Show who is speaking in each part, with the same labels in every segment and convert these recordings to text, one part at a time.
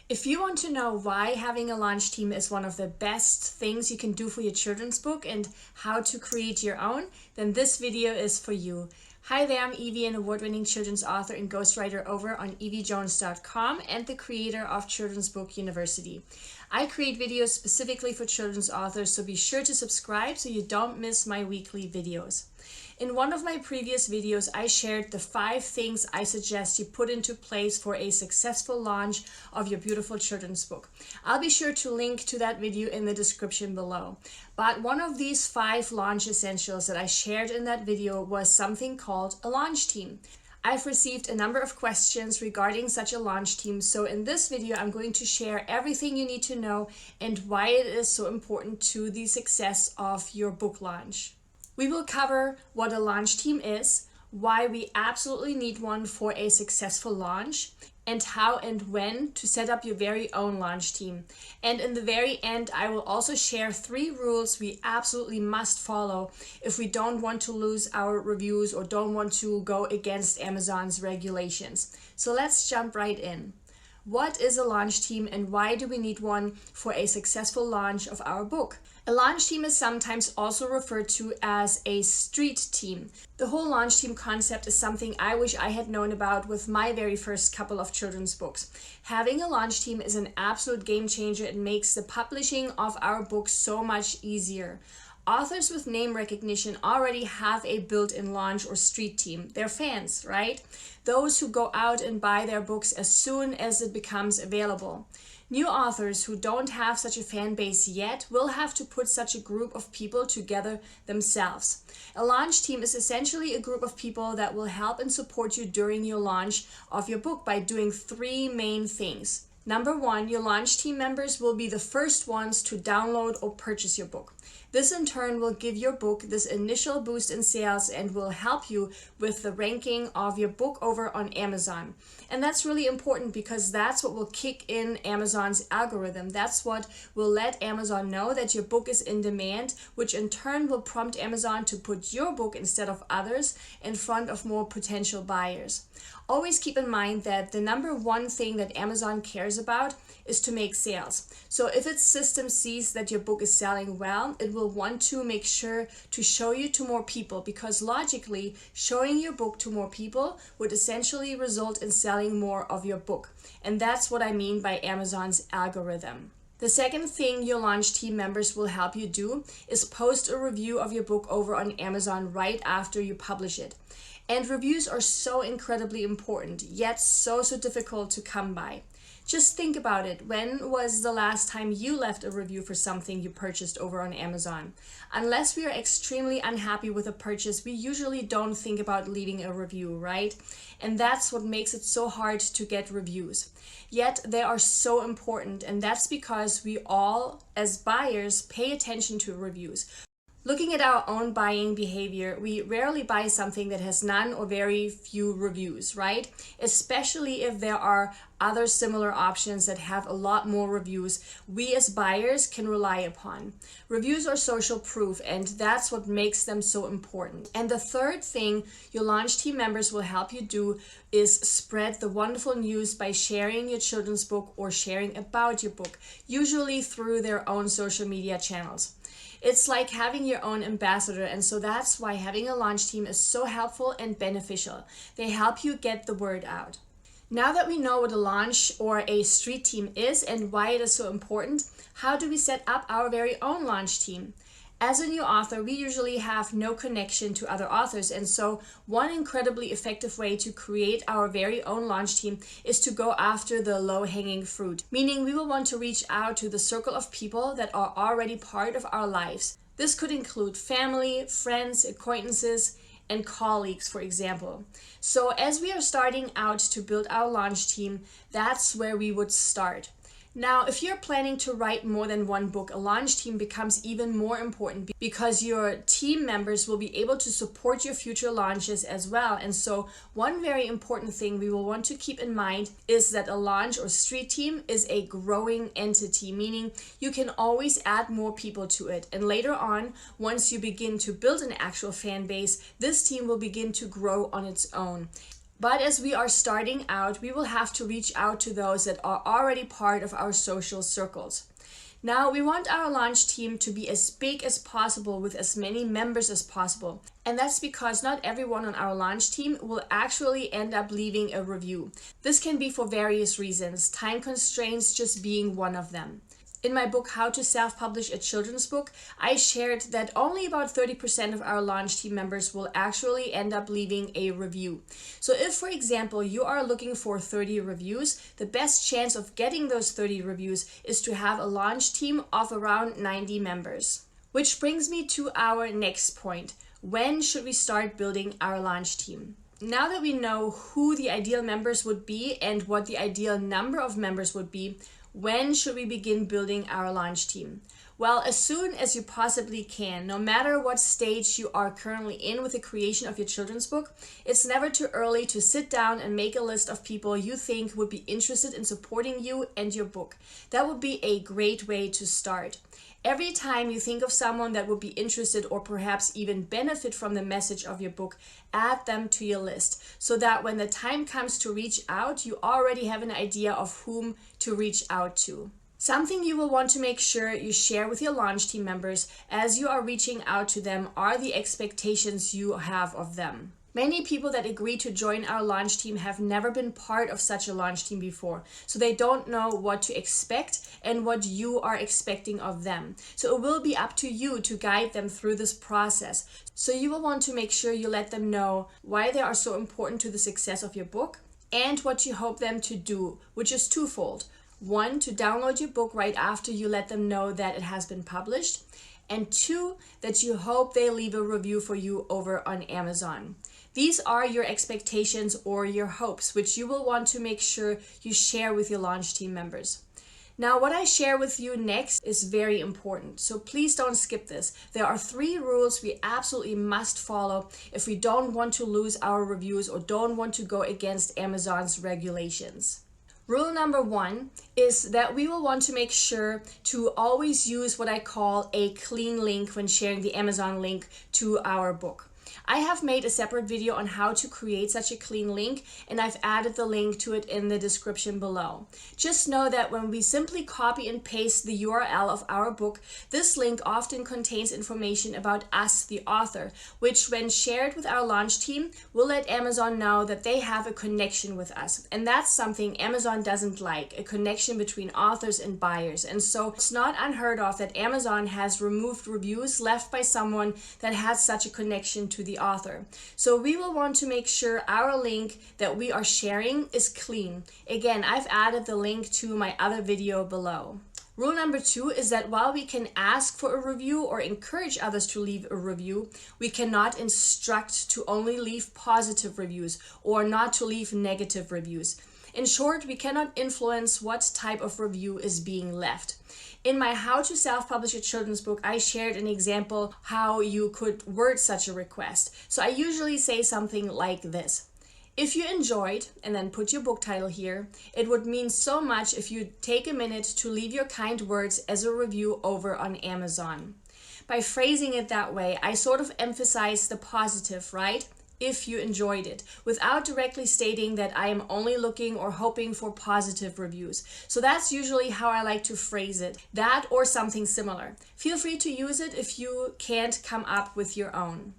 Speaker 1: If you want to know why having a launch team is one of the best things you can do for your children's book and how to create your own, then this video is for you. Hi there, I'm Eevi, an award-winning children's author and ghostwriter over on eevijones.com and the creator of Children's Book University. I create videos specifically for children's authors, so be sure to subscribe so you don't miss my weekly videos. In one of my previous videos, I shared the 5 things I suggest you put into place for a successful launch of your beautiful children's book. I'll be sure to link to that video in the description below. But one of these 5 launch essentials that I shared in that video was something called a launch team. I've received a number of questions regarding such a launch team, so in this video I'm going to share everything you need to know and why it is so important to the success of your book launch. We will cover what a launch team is, why we absolutely need one for a successful launch, and how and when to set up your very own launch team. And in the very end, I will also share 3 rules we absolutely must follow if we don't want to lose our reviews or don't want to go against Amazon's regulations. So let's jump right in. What is a launch team and why do we need one for a successful launch of our book? A launch team is sometimes also referred to as a street team. The whole launch team concept is something I wish I had known about with my very first couple of children's books. Having a launch team is an absolute game changer and makes the publishing of our books so much easier. Authors with name recognition already have a built-in launch or street team. They're fans, right? Those who go out and buy their books as soon as it becomes available. New authors who don't have such a fan base yet will have to put such a group of people together themselves. A launch team is essentially a group of people that will help and support you during your launch of your book by doing 3 main things. Number 1, your launch team members will be the first ones to download or purchase your book. This in turn will give your book this initial boost in sales and will help you with the ranking of your book over on Amazon. And that's really important because that's what will kick in Amazon's algorithm. That's what will let Amazon know that your book is in demand, which in turn will prompt Amazon to put your book instead of others in front of more potential buyers. Always keep in mind that the number 1 thing that Amazon cares about is to make sales. So if its system sees that your book is selling well, it will want to make sure to show you to more people, because logically showing your book to more people would essentially result in selling more of your book. And that's what I mean by Amazon's algorithm. The second thing your launch team members will help you do is post a review of your book over on Amazon right after you publish it. And reviews are so incredibly important, yet so difficult to come by. Just think about it. When was the last time you left a review for something you purchased over on Amazon? Unless we are extremely unhappy with a purchase, we usually don't think about leaving a review, right? And that's what makes it so hard to get reviews. Yet they are so important, and that's because we all, as buyers, pay attention to reviews. Looking at our own buying behavior, we rarely buy something that has none or very few reviews, right? Especially if there are other similar options that have a lot more reviews we as buyers can rely upon. Reviews are social proof, and that's what makes them so important. And the third thing your launch team members will help you do is spread the wonderful news by sharing your children's book or sharing about your book, usually through their own social media channels. It's like having your own ambassador, and so that's why having a launch team is so helpful and beneficial. They help you get the word out. Now that we know what a launch or a street team is and why it is so important, how do we set up our very own launch team? As a new author, we usually have no connection to other authors, and so one incredibly effective way to create our very own launch team is to go after the low-hanging fruit, meaning we will want to reach out to the circle of people that are already part of our lives. This could include family, friends, acquaintances, and colleagues, for example. So as we are starting out to build our launch team, that's where we would start. Now, if you're planning to write more than 1 book, a launch team becomes even more important because your team members will be able to support your future launches as well. And so one very important thing we will want to keep in mind is that a launch or street team is a growing entity, meaning you can always add more people to it. And later on, once you begin to build an actual fan base, this team will begin to grow on its own. But as we are starting out, we will have to reach out to those that are already part of our social circles. Now, we want our launch team to be as big as possible with as many members as possible. And that's because not everyone on our launch team will actually end up leaving a review. This can be for various reasons, time constraints just being one of them. In my book, How to Self-Publish a Children's Book, I shared that only about 30% of our launch team members will actually end up leaving a review. So if, for example, you are looking for 30 reviews, the best chance of getting those 30 reviews is to have a launch team of around 90 members. Which brings me to our next point. When should we start building our launch team? Now that we know who the ideal members would be and what the ideal number of members would be, when should we begin building our launch team? Well, as soon as you possibly can, no matter what stage you are currently in with the creation of your children's book. It's never too early to sit down and make a list of people you think would be interested in supporting you and your book. That would be a great way to start. Every time you think of someone that would be interested or perhaps even benefit from the message of your book, add them to your list so that when the time comes to reach out, you already have an idea of whom to reach out to. Something you will want to make sure you share with your launch team members as you are reaching out to them are the expectations you have of them. Many people that agree to join our launch team have never been part of such a launch team before, so they don't know what to expect and what you are expecting of them. So it will be up to you to guide them through this process. So you will want to make sure you let them know why they are so important to the success of your book and what you hope them to do, which is twofold. One, to download your book right after you let them know that it has been published. And two, that you hope they leave a review for you over on Amazon. These are your expectations or your hopes, which you will want to make sure you share with your launch team members. Now, what I share with you next is very important, so please don't skip this. There are 3 rules we absolutely must follow if we don't want to lose our reviews or don't want to go against Amazon's regulations. Rule number 1 is that we will want to make sure to always use what I call a clean link when sharing the Amazon link to our book. I have made a separate video on how to create such a clean link, and I've added the link to it in the description below. Just know that when we simply copy and paste the URL of our book, this link often contains information about us, the author, which when shared with our launch team, will let Amazon know that they have a connection with us. And that's something Amazon doesn't like, a connection between authors and buyers. And so it's not unheard of that Amazon has removed reviews left by someone that has such a connection to the author. So we will want to make sure our link that we are sharing is clean. Again, I've added the link to my other video below. Rule number 2 is that while we can ask for a review or encourage others to leave a review, we cannot instruct to only leave positive reviews or not to leave negative reviews. In short, we cannot influence what type of review is being left. In my How to Self-Publish a Children's Book, I shared an example how you could word such a request. So I usually say something like this. If you enjoyed, and then put your book title here, it would mean so much if you take a minute to leave your kind words as a review over on Amazon. By phrasing it that way, I sort of emphasize the positive, right? If you enjoyed it, without directly stating that I am only looking or hoping for positive reviews. So that's usually how I like to phrase it, that or something similar. Feel free to use it if you can't come up with your own.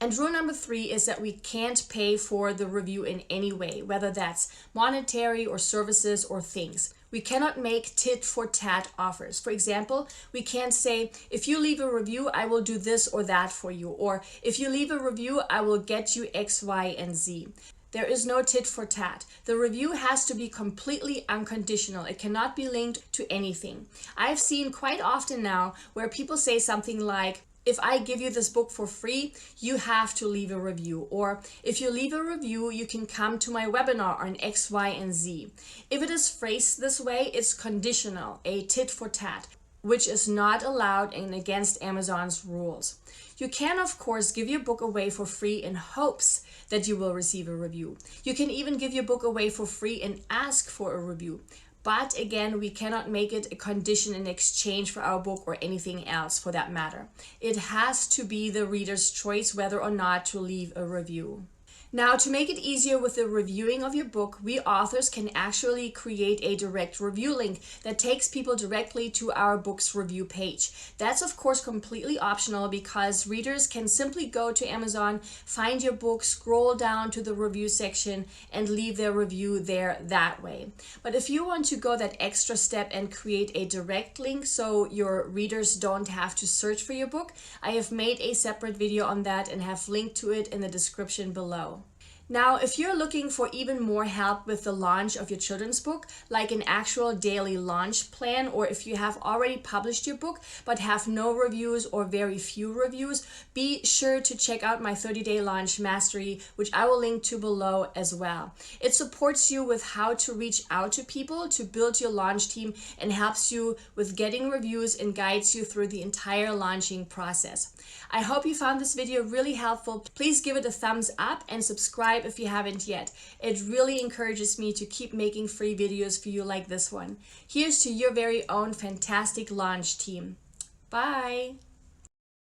Speaker 1: And rule number 3 is that we can't pay for the review in any way, whether that's monetary or services or things. We cannot make tit-for-tat offers. For example, we can't say, if you leave a review, I will do this or that for you. Or if you leave a review, I will get you X, Y, and Z. There is no tit-for-tat. The review has to be completely unconditional. It cannot be linked to anything. I've seen quite often now where people say something like, if I give you this book for free, you have to leave a review. Or if you leave a review, you can come to my webinar on X, Y, and Z. If it is phrased this way, it's conditional, a tit for tat, which is not allowed and against Amazon's rules. You can, of course, give your book away for free in hopes that you will receive a review. You can even give your book away for free and ask for a review. But again, we cannot make it a condition in exchange for our book or anything else for that matter. It has to be the reader's choice whether or not to leave a review. Now, to make it easier with the reviewing of your book, we authors can actually create a direct review link that takes people directly to our book's review page. That's of course completely optional because readers can simply go to Amazon, find your book, scroll down to the review section and leave their review there that way. But if you want to go that extra step and create a direct link so your readers don't have to search for your book, I have made a separate video on that and have linked to it in the description below. Now, if you're looking for even more help with the launch of your children's book, like an actual daily launch plan, or if you have already published your book but have no reviews or very few reviews, be sure to check out my 30-day launch mastery, which I will link to below as well. It supports you with how to reach out to people to build your launch team and helps you with getting reviews and guides you through the entire launching process. I hope you found this video really helpful. Please give it a thumbs up and subscribe if you haven't yet. It really encourages me to keep making free videos for you like this one. Here's to your very own fantastic launch team. Bye!